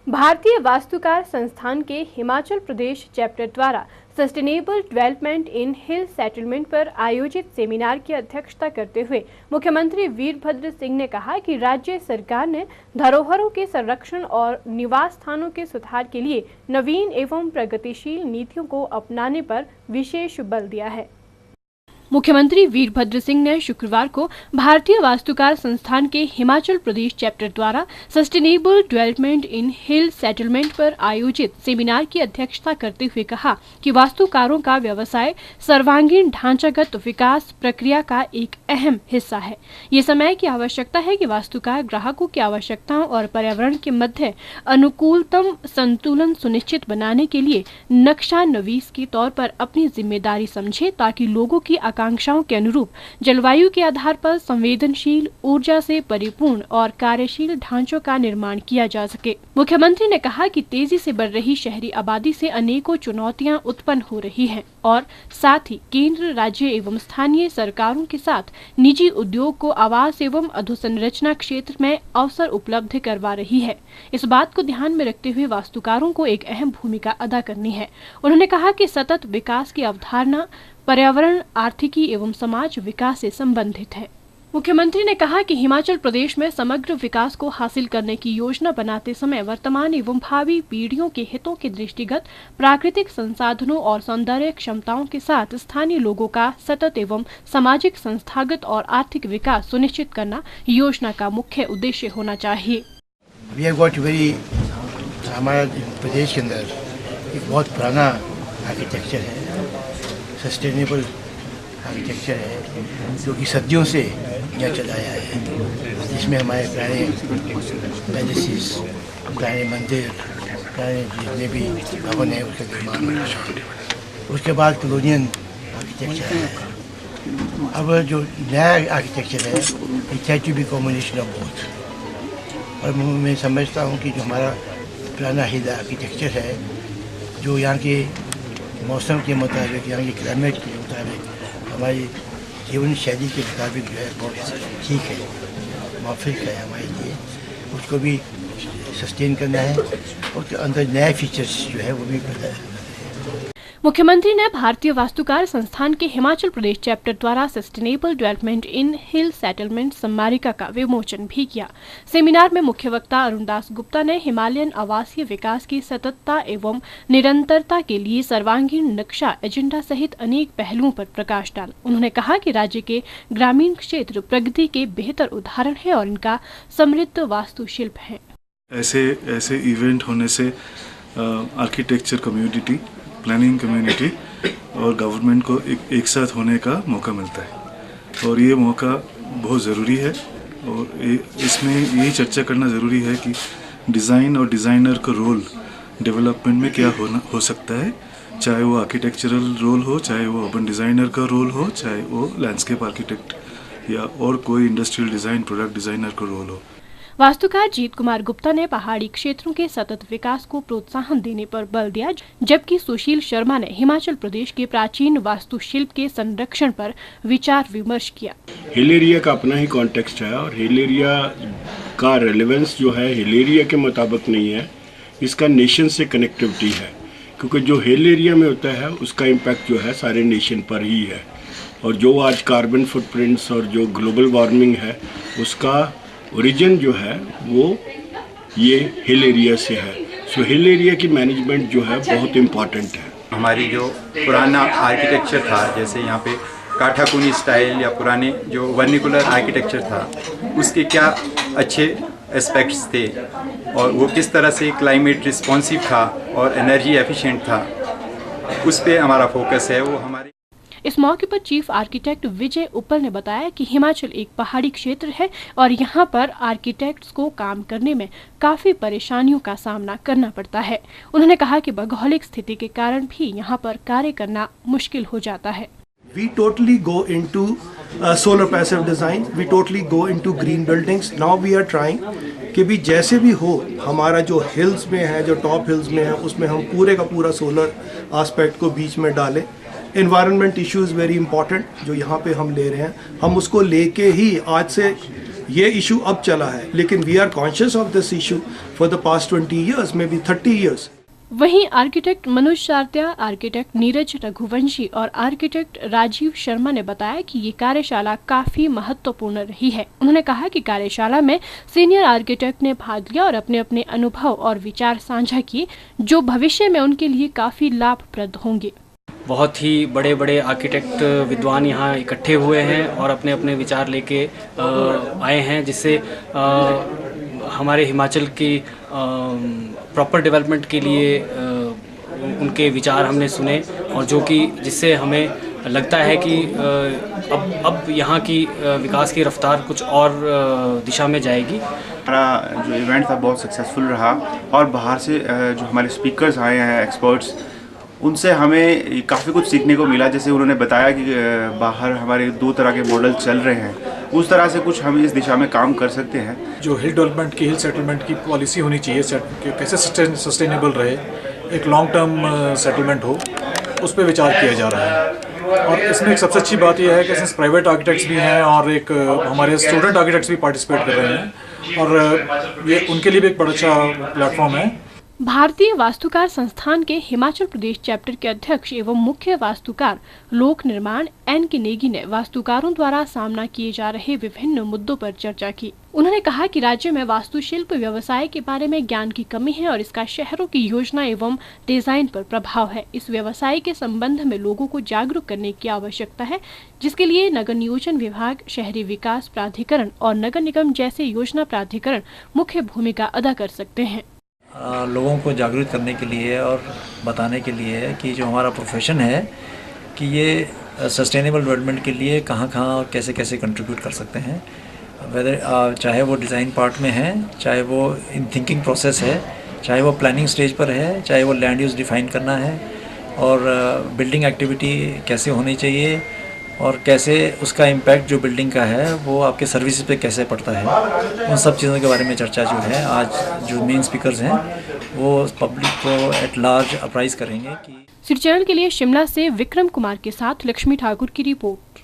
भारतीय वास्तुकार संस्थान के हिमाचल प्रदेश चैप्टर द्वारा sustainable development in hill settlement पर आयोजित सेमिनार की अध्यक्षता करते हुए मुख्यमंत्री वीरभद्र सिंह ने कहा कि राज्य सरकार ने धरोहरों के संरक्षण और निवास स्थानों के सुधार के लिए नवीन एवं प्रगतिशील नीतियों को अपनाने पर विशेष बल दिया है। मुख्यमंत्री वीरभद्र सिंह ने शुक्रवार को भारतीय वास्तुकार संस्थान के हिमाचल प्रदेश चैप्टर द्वारा sustainable development in hill settlement पर आयोजित सेमिनार की अध्यक्षता करते हुए कहा कि वास्तुकारों का व्यवसाय सर्वांगीण ढांचागत विकास प्रक्रिया का एक अहम हिस्सा है। ये समय की आवश्यकता है कि वास्तुकार ग्राहकों की आवश्यकताओं और पर्यावरण के मध्य अनुकूलतम संतुलन सुनिश्चित बनाने के लिए नक्शा नवीस के तौर पर अपनी जिम्मेदारी समझे, ताकि लोगों की आकांक्षाओं के अनुरूप जलवायु के आधार पर संवेदनशील, ऊर्जा से परिपूर्ण और कार्यशील ढांचों का निर्माण किया जा सके। मुख्यमंत्री ने कहा कि तेजी से बढ़ रही शहरी आबादी से अनेकों चुनौतियां उत्पन्न हो रही हैं और साथ ही केंद्र, राज्य एवं स्थानीय सरकारों के साथ निजी उद्योग को आवास एवं अधोसंरचना क्षेत्र में अवसर उपलब्ध करवा रही है। इस बात को ध्यान में रखते हुए वास्तुकारों को एक अहम भूमिका अदा करनी है। उन्होंने कहा कि सतत विकास की अवधारणा पर्यावरण, आर्थिकी एवं समाज विकास से संबंधित है। मुख्यमंत्री ने कहा कि हिमाचल प्रदेश में समग्र विकास को हासिल करने की योजना बनाते समय वर्तमान एवं भावी पीढ़ियों के हितों के दृष्टिगत प्राकृतिक संसाधनों और सौंदर्य क्षमताओं के साथ स्थानीय लोगों का सतत एवं सामाजिक, संस्थागत और आर्थिक विकास सुनिश्चित करना योजना का मुख्य उद्देश्य होना चाहिए। हमारे प्रदेश के अंदर एक बहुत पुराना आर्किटेक्चर है, सस्टेनेबल आर्किटेक्चर है, जो कि सदियों से यहाँ चलाया है। जिसमें हमारे पुराने पैलेसेस, पुराने मंदिर, पुराने जितने भी भवन है उसका निर्माण हुआ। उसके बाद कॉलोनियल आर्किटेक्चर है। अब जो नया आर्किटेक्चर है, it has to be combination of both. और मैं समझता हूँ कि जो हमारा पुराना हिल आर्किटेक्चर है, जो यहाँ के मौसम के मुताबिक, यहाँ के क्लाइमेट के मुताबिक, हमारी जीवन शैली के मुताबिक जो है बहुत ठीक है, मुवाफिक है हमारे लिए। उसको भी सस्टेन करना है और उसके अंदर नए फीचर्स जो है वो भी पैदा है। मुख्यमंत्री ने भारतीय वास्तुकार संस्थान के हिमाचल प्रदेश चैप्टर द्वारा sustainable development in hill settlement स्मारिका का विमोचन भी किया। सेमिनार में मुख्य वक्ता अरुणदास गुप्ता ने हिमालयन आवासीय विकास की सततता एवं निरंतरता के लिए सर्वांगीण नक्शा एजेंडा सहित अनेक पहलुओं पर प्रकाश डाला। उन्होंने कहा कि राज्य के ग्रामीण क्षेत्र प्रगति के बेहतर उदाहरण है और इनका समृद्ध वास्तुशिल्प है। ऐसे इवेंट होने से आर्किटेक्चर कम्युनिटी, प्लानिंग कम्युनिटी और गवर्नमेंट को एक साथ होने का मौका मिलता है और ये मौका बहुत ज़रूरी है। और इसमें यही चर्चा करना ज़रूरी है कि डिज़ाइन और डिज़ाइनर का रोल डेवलपमेंट में क्या हो सकता है, चाहे वो आर्किटेक्चरल रोल हो, चाहे वो अर्बन डिज़ाइनर का रोल हो, चाहे वो लैंडस्केप आर्किटेक्ट या और कोई इंडस्ट्रियल डिज़ाइन, प्रोडक्ट डिज़ाइनर का रोल हो। वास्तुकार जीत कुमार गुप्ता ने पहाड़ी क्षेत्रों के सतत विकास को प्रोत्साहन देने पर बल दिया, जबकि सुशील शर्मा ने हिमाचल प्रदेश के प्राचीन वास्तुशिल्प के संरक्षण पर विचार विमर्श किया। हिल एरिया का अपना ही कॉन्टेक्स्ट है और हिल एरिया का रेलेवेंस जो है हिल एरिया के मुताबिक नहीं है, इसका नेशन से कनेक्टिविटी है, क्योंकि जो हिल एरिया में होता है उसका इम्पैक्ट जो है सारे नेशन पर ही है। और जो आज कार्बन फुटप्रिंट्स और जो ग्लोबल वार्मिंग है उसका ओरिजिन जो है वो ये हिल एरिया से है। सो हिल एरिया की मैनेजमेंट जो है बहुत इम्पॉर्टेंट है। हमारी जो पुराना आर्किटेक्चर था, जैसे यहाँ पे काठाकुनी स्टाइल या पुराने जो वर्निकुलर आर्किटेक्चर था, उसके क्या अच्छे एस्पेक्ट्स थे और वो किस तरह से क्लाइमेट रिस्पॉन्सिव था और एनर्जी एफिशिएंट था, उस पे हमारा फोकस है। वो हमारे इस मौके पर चीफ आर्किटेक्ट विजय उपल ने बताया कि हिमाचल एक पहाड़ी क्षेत्र है और यहाँ पर आर्किटेक्ट्स को काम करने में काफी परेशानियों का सामना करना पड़ता है। उन्होंने कहा कि भौगोलिक स्थिति के कारण भी यहाँ पर कार्य करना मुश्किल हो जाता है। We totally go into solar passive design. We totally go into green buildings. Now we are trying कि भी जैसे भी हो हमारा जो हिल्स में है, जो टॉप हिल्स में है, उसमें हम पूरे का पूरा सोलर एस्पेक्ट को बीच में डालें। एनवायरनमेंट इश्यूज वेरी इंपॉर्टेंट जो यहाँ पे हम ले रहे हैं, हम उसको लेके ही आज से ये इशू अब चला है, लेकिन we are conscious of this issue for the past 20 years, may be 30 years। वहीं आर्किटेक्ट मनोज शारत्या, आर्किटेक्ट नीरज रघुवंशी और आर्किटेक्ट राजीव शर्मा ने बताया कि ये कार्यशाला काफी महत्वपूर्ण रही है। उन्होंने कहा कि कार्यशाला में सीनियर आर्किटेक्ट ने भाग लिया और अपने अपने अनुभव और विचार साझा किए, जो भविष्य में उनके लिए काफी लाभप्रद होंगे। बहुत ही बड़े बड़े आर्किटेक्ट विद्वान यहाँ इकट्ठे हुए हैं और अपने अपने विचार लेके आए हैं, जिससे हमारे हिमाचल की प्रॉपर डेवलपमेंट के लिए उनके विचार हमने सुने, और जो कि जिससे हमें लगता है कि अब यहाँ की विकास की रफ्तार कुछ और दिशा में जाएगी। हमारा जो इवेंट था बहुत सक्सेसफुल रहा, और बाहर से जो हमारे स्पीकर्स आए हैं, एक्सपर्ट्स, उनसे हमें काफ़ी कुछ सीखने को मिला। जैसे उन्होंने बताया कि बाहर हमारे 2 तरह के मॉडल चल रहे हैं, उस तरह से कुछ हम इस दिशा में काम कर सकते हैं। जो हिल डेवलपमेंट की, हिल सेटलमेंट की पॉलिसी होनी चाहिए, कैसे सस्टेनेबल रहे, एक लॉन्ग टर्म सेटलमेंट हो, उस पर विचार किया जा रहा है। और इसमें एक सबसे अच्छी बात यह है कि इसमें प्राइवेट आर्किटेक्ट्स भी हैं और एक हमारे स्टूडेंट आर्किटेक्ट्स भी पार्टिसिपेट कर रहे हैं, और ये उनके लिए भी एक बड़ा अच्छा प्लेटफॉर्म है। भारतीय वास्तुकार संस्थान के हिमाचल प्रदेश चैप्टर के अध्यक्ष एवं मुख्य वास्तुकार लोक निर्माण एन के नेगी ने वास्तुकारों द्वारा सामना किए जा रहे विभिन्न मुद्दों पर चर्चा की। उन्होंने कहा कि राज्य में वास्तुशिल्प व्यवसाय के बारे में ज्ञान की कमी है और इसका शहरों की योजना एवं डिजाइन पर प्रभाव है। इस व्यवसाय के संबंध में लोगों को जागरूक करने की आवश्यकता है, जिसके लिए नगर नियोजन विभाग, शहरी विकास प्राधिकरण और नगर निगम जैसे योजना प्राधिकरण मुख्य भूमिका अदा कर सकते हैं। लोगों को जागरूक करने के लिए और बताने के लिए कि जो हमारा प्रोफेशन है कि ये सस्टेनेबल डेवलपमेंट के लिए कहाँ और कैसे कंट्रीब्यूट कर सकते हैं, वेदर चाहे वो डिज़ाइन पार्ट में है, चाहे वो इन थिंकिंग प्रोसेस है, चाहे वो प्लानिंग स्टेज पर है, चाहे वो लैंड यूज़ डिफ़ाइन करना है, और बिल्डिंग एक्टिविटी कैसे होनी चाहिए और कैसे उसका इम्पैक्ट जो बिल्डिंग का है वो आपके सर्विसेज पे कैसे पड़ता है, उन सब चीज़ों के बारे में चर्चा जो है आज जो मेन स्पीकर्स हैं वो पब्लिक को एट लार्ज अप्राइज करेंगे। सिटी चैनल के लिए शिमला से विक्रम कुमार के साथ लक्ष्मी ठाकुर की रिपोर्ट।